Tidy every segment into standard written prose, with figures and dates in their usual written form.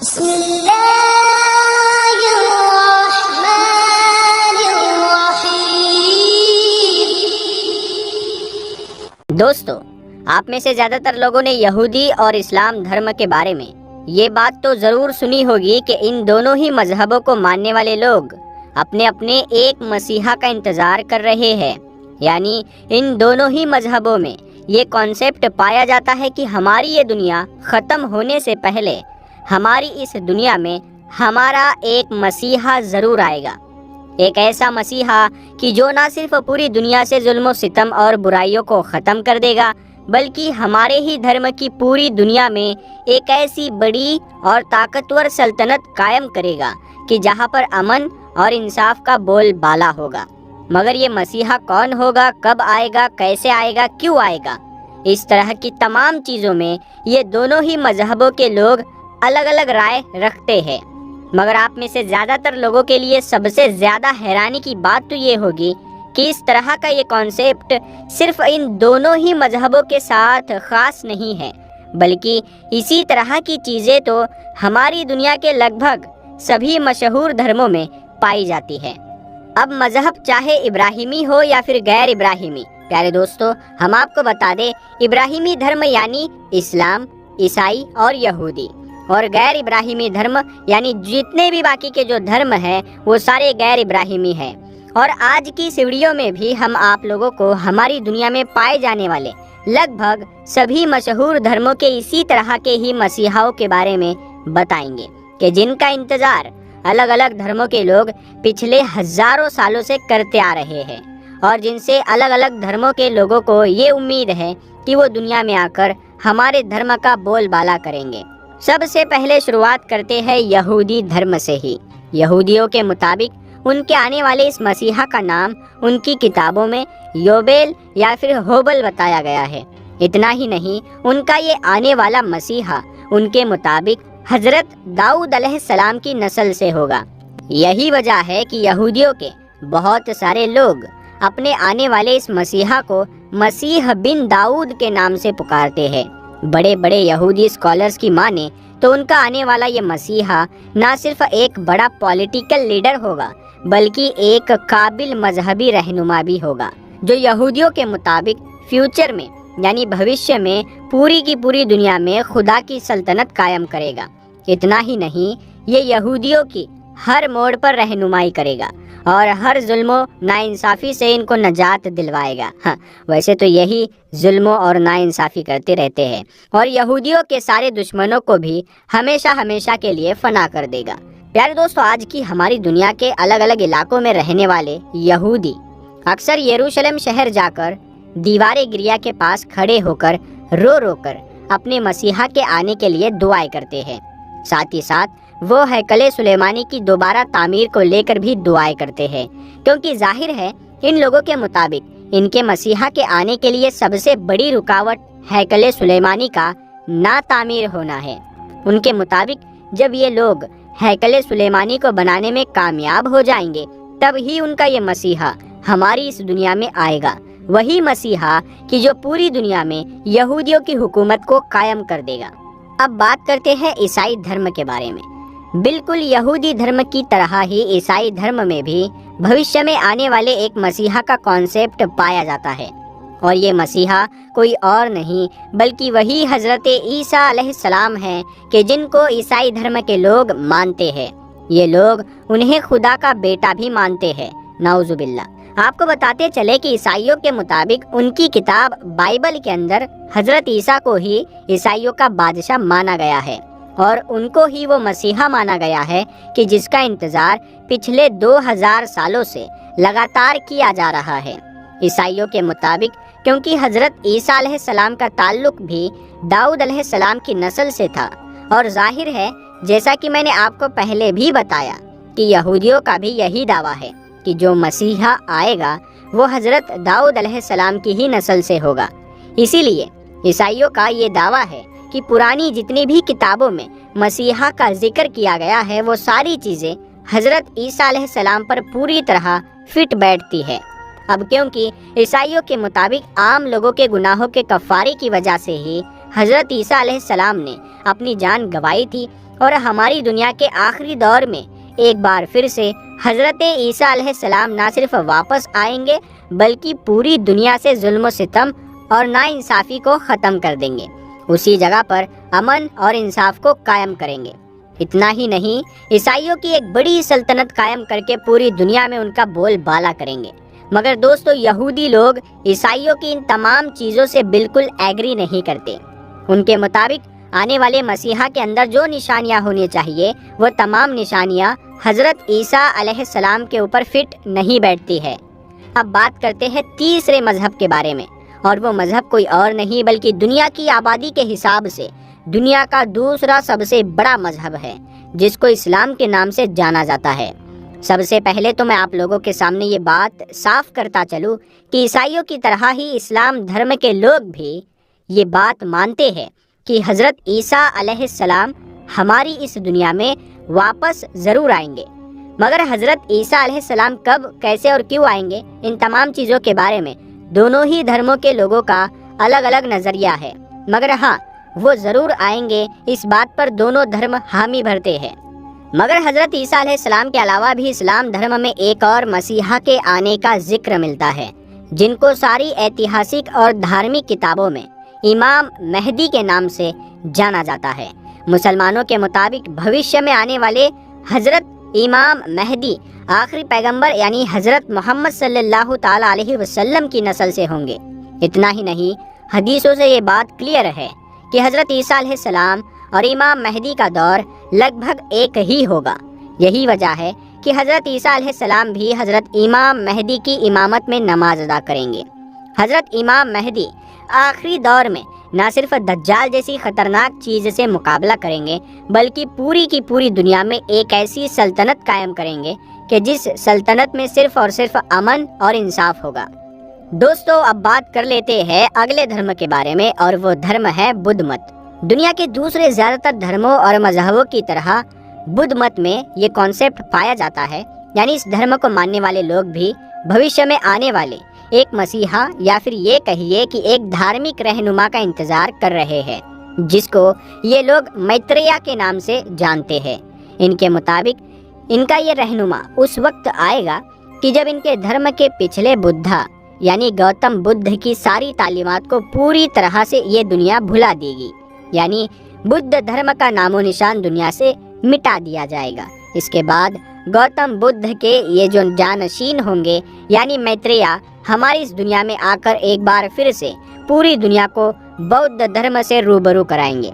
بسم اللہ الرحمن الرحیم۔ دوستو، آپ میں سے زیادہ تر لوگوں نے یہودی اور اسلام دھرم کے بارے میں یہ بات تو ضرور سنی ہوگی کہ ان دونوں ہی مذہبوں کو ماننے والے لوگ اپنے اپنے ایک مسیحا کا انتظار کر رہے ہیں۔ یعنی ان دونوں ہی مذہبوں میں یہ کانسیپٹ پایا جاتا ہے کہ ہماری یہ دنیا ختم ہونے سے پہلے ہماری اس دنیا میں ہمارا ایک مسیحا ضرور آئے گا، ایک ایسا مسیحا کہ جو نہ صرف پوری دنیا سے ظلم و ستم اور برائیوں کو ختم کر دے گا، بلکہ ہمارے ہی دھرم کی پوری دنیا میں ایک ایسی بڑی اور طاقتور سلطنت قائم کرے گا کہ جہاں پر امن اور انصاف کا بول بالا ہوگا۔ مگر یہ مسیحا کون ہوگا، کب آئے گا، کیسے آئے گا، کیوں آئے گا، اس طرح کی تمام چیزوں میں یہ دونوں ہی مذہبوں کے لوگ الگ الگ رائے رکھتے ہیں۔ مگر آپ میں سے زیادہ تر لوگوں کے لیے سب سے زیادہ حیرانی کی بات تو یہ ہوگی کہ اس طرح کا یہ کانسیپٹ صرف ان دونوں ہی مذہبوں کے ساتھ خاص نہیں ہے، بلکہ اسی طرح کی چیزیں تو ہماری دنیا کے لگ بھگ سبھی مشہور دھرموں میں پائی جاتی ہے۔ اب مذہب چاہے ابراہیمی ہو یا پھر غیر ابراہیمی، پیارے دوستو ہم آپ کو بتا دیں، ابراہیمی دھرم یعنی اسلام، عیسائی اور یہودی، اور غیر ابراہیمی دھرم یعنی جتنے بھی باقی کے جو دھرم ہیں وہ سارے غیر ابراہیمی ہیں۔ اور آج کی اس ویڈیو میں بھی ہم آپ لوگوں کو ہماری دنیا میں پائے جانے والے لگ بھگ سبھی مشہور دھرموں کے اسی طرح کے ہی مسیحاؤں کے بارے میں بتائیں گے کہ جن کا انتظار الگ الگ دھرموں کے لوگ پچھلے ہزاروں سالوں سے کرتے آ رہے ہیں، اور جن سے الگ الگ دھرموں کے لوگوں کو یہ امید ہے کہ وہ دنیا میں آ کر ہمارے دھرم کا بول بالا کریں گے۔ سب سے پہلے شروعات کرتے ہیں یہودی دھرم سے ہی۔ یہودیوں کے مطابق ان کے آنے والے اس مسیحا کا نام ان کی کتابوں میں یوبیل یا پھر ہوبل بتایا گیا ہے۔ اتنا ہی نہیں، ان کا یہ آنے والا مسیحا ان کے مطابق حضرت داؤد علیہ السلام کی نسل سے ہوگا۔ یہی وجہ ہے کہ یہودیوں کے بہت سارے لوگ اپنے آنے والے اس مسیحا کو مسیح بن داؤد کے نام سے پکارتے ہیں۔ بڑے بڑے یہودی اسکالرز کی مانیں تو ان کا آنے والا یہ مسیحا نہ صرف ایک بڑا پولیٹیکل لیڈر ہوگا، بلکہ ایک قابل مذہبی رہنما بھی ہوگا، جو یہودیوں کے مطابق فیوچر میں یعنی بھوشیہ میں پوری کی پوری دنیا میں خدا کی سلطنت قائم کرے گا۔ اتنا ہی نہیں، یہ یہودیوں کی ہر موڑ پر رہنمائی کرے گا اور ہر ظلم و ناانصافی سے ان کو نجات دلوائے گا۔ ویسے تو یہی ظلم اور ناانصافی کرتے رہتے ہیں، اور یہودیوں کے سارے دشمنوں کو بھی ہمیشہ ہمیشہ کے لیے فنا کر دے گا۔ پیارے دوستو، آج کی ہماری دنیا کے الگ الگ علاقوں میں رہنے والے یہودی اکثر یروشلم شہر جا کر دیوار گریا کے پاس کھڑے ہو کر رو رو کر اپنے مسیحا کے آنے کے لیے دعائیں کرتے ہیں۔ ساتھ ہی ساتھ وہ ہیکل سلیمانی کی دوبارہ تعمیر کو لے کر بھی دعائیں کرتے ہیں، کیونکہ ظاہر ہے ان لوگوں کے مطابق ان کے مسیحا کے آنے کے لیے سب سے بڑی رکاوٹ ہیکل سلیمانی کا نا تعمیر ہونا ہے۔ ان کے مطابق جب یہ لوگ ہیکل سلیمانی کو بنانے میں کامیاب ہو جائیں گے، تب ہی ان کا یہ مسیحا ہماری اس دنیا میں آئے گا، وہی مسیحا کہ جو پوری دنیا میں یہودیوں کی حکومت کو قائم کر دے گا۔ اب بات کرتے ہیں عیسائی دھرم کے بارے میں۔ بالکل یہودی دھرم کی طرح ہی عیسائی دھرم میں بھی بھوشیہ میں آنے والے ایک مسیحا کا کانسیپٹ پایا جاتا ہے، اور یہ مسیحا کوئی اور نہیں بلکہ وہی حضرت عیسیٰ علیہ السلام ہیں کہ جن کو عیسائی دھرم کے لوگ مانتے ہیں۔ یہ لوگ انہیں خدا کا بیٹا بھی مانتے ہیں، نعوذ باللہ۔ آپ کو بتاتے چلے کہ عیسائیوں کے مطابق ان کی کتاب بائبل کے اندر حضرت عیسیٰ کو ہی عیسائیوں کا بادشاہ مانا گیا ہے، اور ان کو ہی وہ مسیحا مانا گیا ہے کہ جس کا انتظار پچھلے 2000 سالوں سے لگاتار کیا جا رہا ہے۔ عیسائیوں کے مطابق کیونکہ حضرت عیسیٰ علیہ السلام کا تعلق بھی داؤد علیہ السلام کی نسل سے تھا، اور ظاہر ہے جیسا کہ میں نے آپ کو پہلے بھی بتایا کہ یہودیوں کا بھی یہی دعویٰ ہے کہ جو مسیحا آئے گا وہ حضرت داؤد علیہ السلام کی ہی نسل سے ہوگا۔ اسی لیے عیسائیوں کا یہ دعویٰ ہے کہ پرانی جتنی بھی کتابوں میں مسیحا کا ذکر کیا گیا ہے وہ ساری چیزیں حضرت عیسیٰ علیہ السلام پر پوری طرح فٹ بیٹھتی ہے۔ اب کیونکہ عیسائیوں کے مطابق عام لوگوں کے گناہوں کے کفارے کی وجہ سے ہی حضرت عیسیٰ علیہ السلام نے اپنی جان گنوائی تھی، اور ہماری دنیا کے آخری دور میں ایک بار پھر سے حضرت عیسیٰ علیہ السلام نہ صرف واپس آئیں گے بلکہ پوری دنیا سے ظلم و ستم اور ناانصافی کو ختم کر دیں گے، اسی جگہ پر امن اور انصاف کو قائم کریں گے۔ اتنا ہی نہیں، عیسائیوں کی ایک بڑی سلطنت قائم کر کے پوری دنیا میں ان کا بول بالا کریں گے۔ مگر دوستو، یہودی لوگ عیسائیوں کی ان تمام چیزوں سے بالکل ایگری نہیں کرتے۔ ان کے مطابق آنے والے مسیحا کے اندر جو نشانیاں ہونی چاہیے وہ تمام نشانیاں حضرت عیسیٰ علیہ السلام کے اوپر فٹ نہیں بیٹھتی ہے۔ اب بات کرتے ہیں تیسرے مذہب کے بارے میں، اور وہ مذہب کوئی اور نہیں بلکہ دنیا کی آبادی کے حساب سے دنیا کا دوسرا سب سے بڑا مذہب ہے، جس کو اسلام کے نام سے جانا جاتا ہے۔ سب سے پہلے تو میں آپ لوگوں کے سامنے یہ بات صاف کرتا چلوں کہ عیسائیوں کی طرح ہی اسلام دھرم کے لوگ بھی یہ بات مانتے ہیں کہ حضرت عیسیٰ علیہ السلام ہماری اس دنیا میں واپس ضرور آئیں گے۔ مگر حضرت عیسیٰ علیہ السلام کب، کیسے اور کیوں آئیں گے، ان تمام چیزوں کے بارے میں دونوں ہی دھرموں کے لوگوں کا الگ الگ نظریہ ہے۔ مگر ہاں، وہ ضرور آئیں گے، اس بات پر دونوں دھرم حامی بھرتے ہیں۔ مگر حضرت عیسیٰ علیہ السلام کے علاوہ بھی اسلام دھرم میں ایک اور مسیحا کے آنے کا ذکر ملتا ہے، جن کو ساری ایتہاسک اور دھارمک کتابوں میں امام مہدی کے نام سے جانا جاتا ہے۔ مسلمانوں کے مطابق بھوشیہ میں آنے والے حضرت امام مہدی آخری پیغمبر یعنی حضرت محمد صلی اللہ تعالی علیہ وسلم کی نسل سے ہوں گے۔ اتنا ہی نہیں، حدیثوں سے یہ بات کلیئر ہے کہ حضرت عیسیٰ علیہ السلام اور امام مہدی کا دور لگ بھگ ایک ہی ہوگا۔ یہی وجہ ہے کہ حضرت عیسیٰ علیہ السلام بھی حضرت امام مہدی کی امامت میں نماز ادا کریں گے۔ حضرت امام مہدی آخری دور میں نہ صرف دجال جیسی خطرناک چیز سے مقابلہ کریں گے بلکہ پوری کی پوری دنیا میں ایک ایسی سلطنت قائم کریں گے کہ جس سلطنت میں صرف اور صرف امن اور انصاف ہوگا۔ دوستو، اب بات کر لیتے ہیں اگلے دھرم کے بارے میں، اور وہ دھرم ہے بدھ مت۔ دنیا کے دوسرے زیادہ تر دھرموں اور مذہبوں کی طرح بدھ مت میں یہ کانسیپٹ پایا جاتا ہے، یعنی اس دھرم کو ماننے والے لوگ بھی بھوشیہ میں آنے والے ایک مسیحا یا پھر یہ کہیے کہ ایک دھارمک رہنما کا انتظار کر رہے ہیں، جس کو یہ لوگ میتریہ کے نام سے جانتے ہیں۔ ان کے مطابق ان کا یہ رہنما اس وقت آئے گا کہ جب ان کے دھرم کے پچھلے بدھا یعنی گوتم بدھ کی ساری تعلیمات کو پوری طرح سے یہ دنیا بھلا دے گی، یعنی بدھ دھرم کا نام و نشان دنیا سے مٹا دیا جائے گا۔ اس کے بعد گوتم بدھ کے یہ جو جانشین ہوں گے یعنی میتریہ ہماری اس دنیا میں آ کر ایک بار پھر سے پوری دنیا کو بودھ دھرم سے روبرو کرائیں گے۔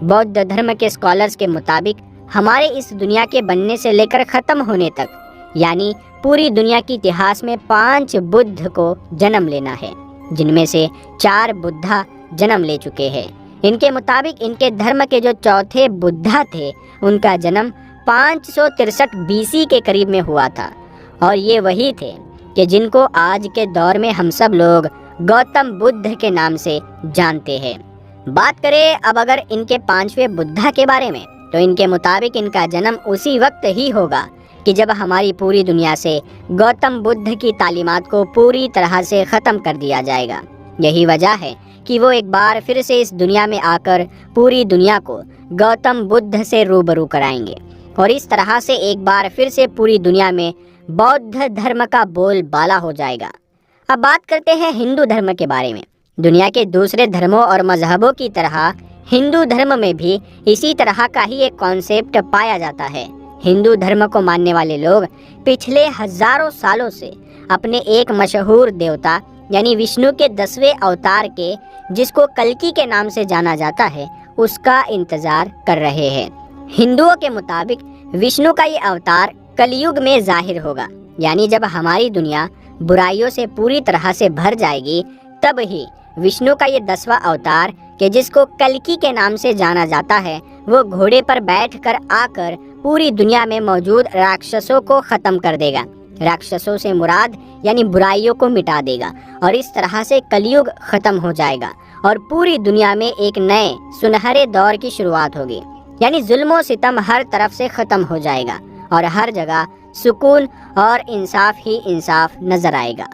بودھ دھرم کے اسکالرز کے مطابق ہمارے اس دنیا کے بننے سے لے کر ختم ہونے تک یعنی پوری دنیا کی اتہاس میں 5 بدھ کو جنم لینا ہے، جن میں سے 4 بدھا جنم لے چکے ہیں۔ ان کے مطابق ان کے دھرم کے جو چوتھے بدھا تھے ان کا جنم 563 BC کے قریب میں ہوا تھا، اور یہ وہی تھے کہ جن کو آج کے دور میں ہم سب لوگ گوتم بدھ کے نام سے جانتے ہیں۔ بات کریں اب اگر ان کے 5ویں بدھا کے بارے میں، تو ان کے مطابق ان کا جنم اسی وقت ہی ہوگا کہ جب ہماری پوری دنیا سے گوتم بدھ کی تعلیمات کو پوری طرح سے ختم کر دیا جائے گا۔ یہی وجہ ہے کہ وہ ایک بار پھر سے اس دنیا میں آ کر پوری دنیا کو گوتم بدھ سے روبرو کرائیں گے، اور اس طرح سے ایک بار پھر سے پوری دنیا میں بودھ دھرم کا بول بالا ہو جائے گا۔ اب بات کرتے ہیں ہندو دھرم کے بارے میں۔ دنیا کے دوسرے دھرموں اور مذہبوں کی طرح ہندو دھرم میں بھی اسی طرح کا ہی ایک کانسیپٹ پایا جاتا ہے۔ ہندو دھرم کو ماننے والے لوگ پچھلے ہزاروں سالوں سے اپنے ایک مشہور دیوتا یعنی وشنو کے 10ویں اوتار کے، جس کو کلکی کے نام سے جانا جاتا ہے، اس کا انتظار کر رہے ہیں۔ ہندوؤں کے مطابق وشنو کا یہ اوتار کلیوگ میں ظاہر ہوگا، یعنی جب ہماری دنیا برائیوں سے پوری طرح سے بھر جائے گی، تب ہی وشنو کا یہ 10واں اوتار کہ جس کو کلکی کے نام سے جانا جاتا ہے، وہ گھوڑے پر بیٹھ کر آ کر پوری دنیا میں موجود راکشسوں کو ختم کر دے گا۔ راکشسوں سے مراد یعنی برائیوں کو مٹا دے گا، اور اس طرح سے کلیوگ ختم ہو جائے گا اور پوری دنیا میں ایک نئے سنہرے دور کی شروعات ہوگی، یعنی ظلم و ستم ہر طرف سے ختم ہو جائے گا اور ہر جگہ سکون اور انصاف ہی انصاف نظر آئے گا۔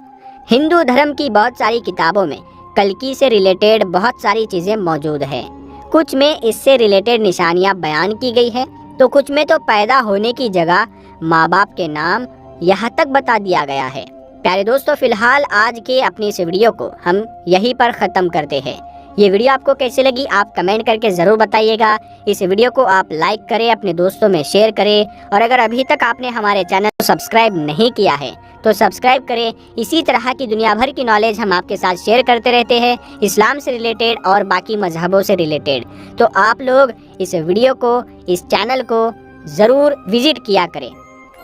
ہندو دھرم کی بہت ساری کتابوں میں کلکی سے ریلیٹڈ بہت ساری چیزیں موجود ہیں۔ کچھ میں اس سے ریلیٹڈ نشانیاں بیان کی گئی ہے تو کچھ میں تو پیدا ہونے کی جگہ ماں باپ کے نام یہاں تک بتا دیا گیا ہے۔ پیارے دوستو، فی الحال آج کے اپنی اس ویڈیو کو ہم یہیں پر ختم کرتے ہیں۔ یہ ویڈیو آپ کو کیسی لگی آپ کمنٹ کر کے ضرور بتائیے گا۔ اس ویڈیو کو آپ لائک کریں، اپنے دوستوں میں شیئر کریں، اور اگر ابھی تک آپ نے ہمارے چینل کو سبسکرائب نہیں کیا ہے تو سبسکرائب کریں۔ اسی طرح کی دنیا بھر کی نالج ہم آپ کے ساتھ شیئر کرتے رہتے ہیں، اسلام سے ریلیٹڈ اور باقی مذہبوں سے ریلیٹڈ۔ تو آپ لوگ اس ویڈیو کو، اس چینل کو ضرور وزٹ کیا کریں،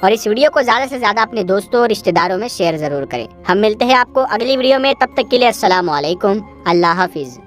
اور اس ویڈیو کو زیادہ سے زیادہ اپنے دوستوں اور رشتہ داروں میں شیئر ضرور کریں۔ ہم ملتے ہیں آپ کو اگلی ویڈیو میں، تب تک کے لیے السلام علیکم، اللہ حافظ۔